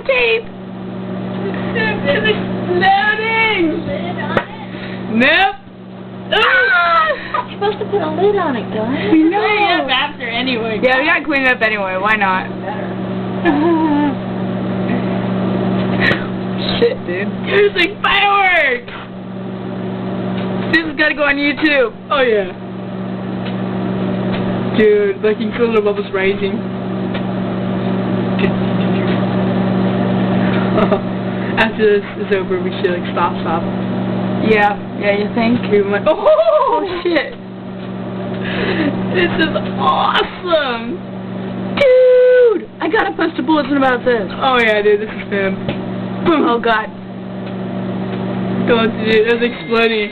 on tape. It's exploding. Lid on it? Nope. Ah! You're supposed to put a lid on it, guys. We know. Clean it up after anyway. Yeah, we gotta clean it up anyway. Why not? Shit, dude. There's like fireworks. This has gotta go on YouTube. Oh yeah. Dude, like you can feel the bubbles rising. After this is over, we should like stop. Yeah, you think? We might. Oh shit! This is awesome, dude! I gotta post a bulletin about this. Oh yeah, dude, this is fun. Oh god. Don't, dude, that's exploding.